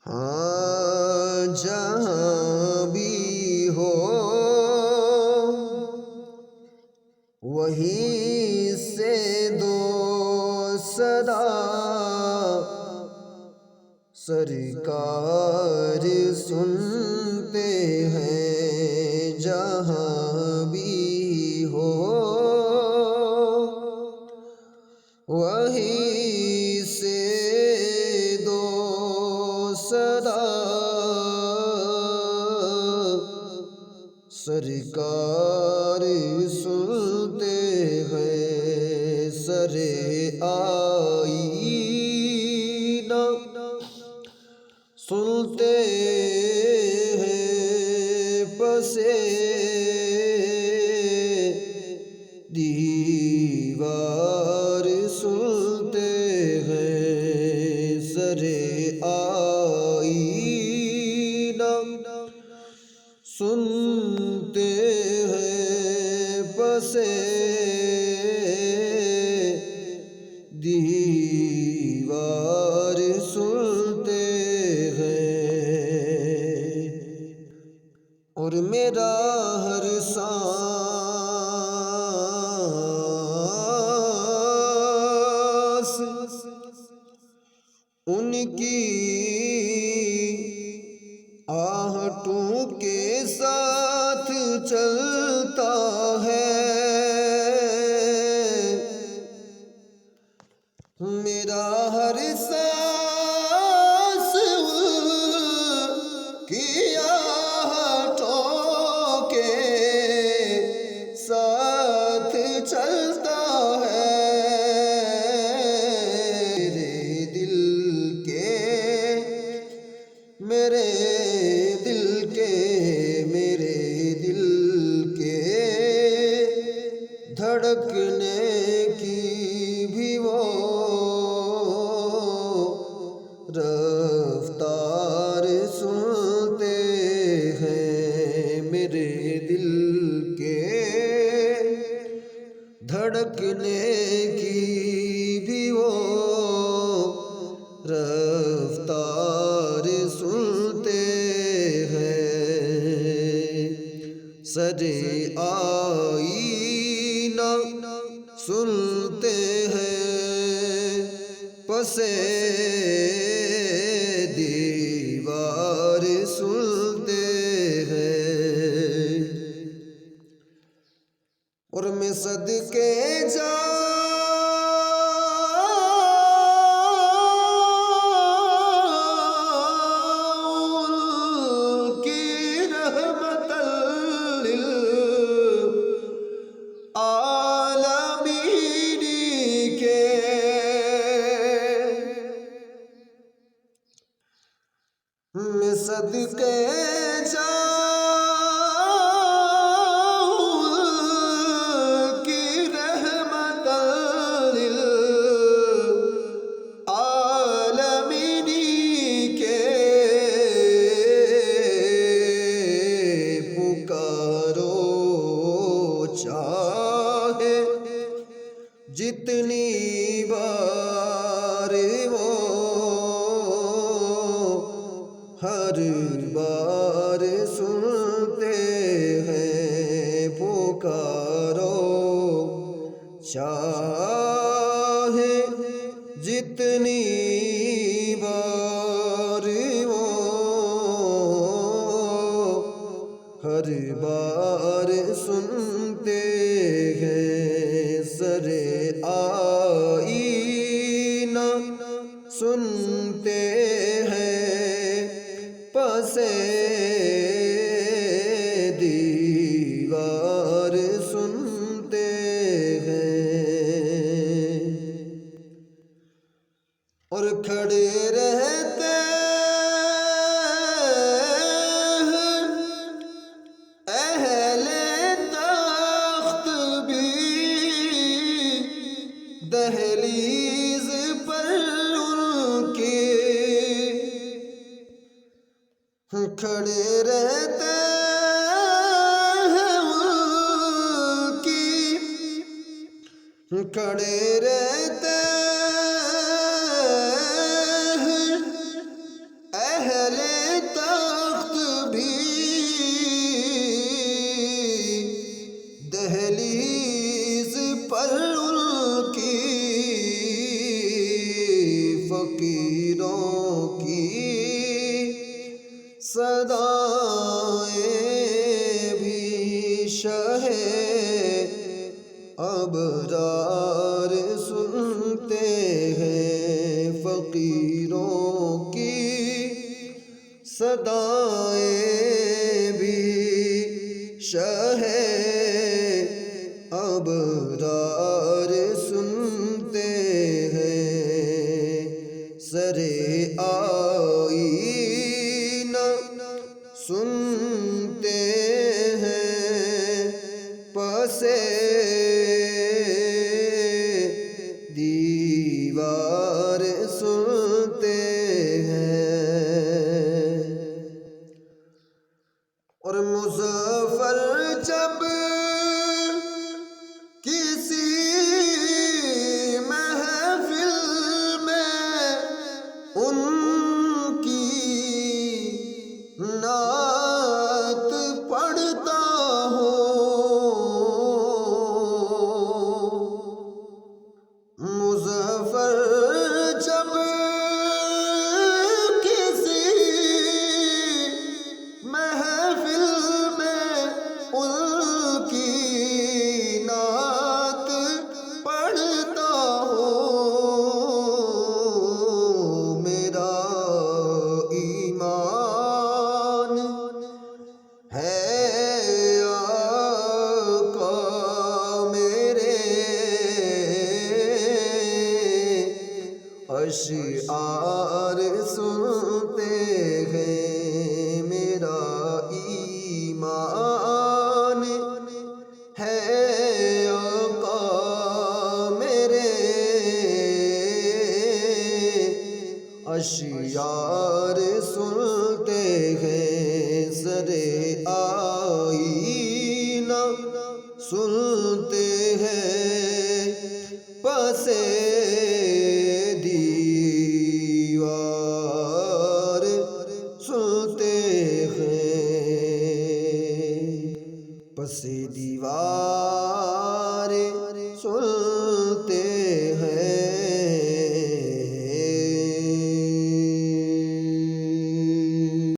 ہاں جہاں بھی ہو وہیں سے دو صدا سرکار سنتے ہیں جہاں بھی ہو وہیں سے دو صدا سرکار سنتے ہیں سر آئینہ سنتے ہیں پس دیوار سنتے ہیں سر آئینہ سنتے ہیں پس دیوار سنتے ہیں اور میرا ہر سانس ان کی آہٹوں کے ساتھ چلتا ہے میرا ہر سانس کی آہٹوں کے ساتھ چلتا ہے میرے دل کے دھڑکنے کی بھی وہ رفتار سنتے ہیں میرے دل کے دھڑکنے کی بھی وہ رفتار سنتے ہیں سر آئینہ سنتے ہیں پس دیوار سنتے ہیں اور میں صدقے میں صدقے جاؤں کی رحمت للعالمین کے پکارو چاہے جتنی بار وہ ہر بار سنتے ہیں پکارو چاہے جتنی بار وہ ہر بار سنتے ہیں سر آئینہ سنتے ہیں پس دیوار سنتے ہیں اور کھڑے رہتے ہیں اہل تخت بھی دہلیز پر ان کے کھڑے رہتے ہیں ان کی کھڑے رہتے ہیں صدائیں بھی شہ ابرار سنتے ہیں، فقیروں کی صدائیں بھی شہ ابرار سنتے ہیں، سرے آئینہ سنتے ہیں، پسے دیوار سنتے ہیں۔ اور مظفر جب کسی محفل میں ان کی نعت پڑھتا ہوں، مظفر جب کسی محفل میں ان کی نعت پڑھتا ہوں، میرا ایمان ہے آقا میرے اشعار سنتے ہیں، میرا ایمان ہے آقا میرے اشعار سنتے ہیں، سرے آئینہ سنتے ہیں، پسے دیوار سنتے ہیں، پسے دیوار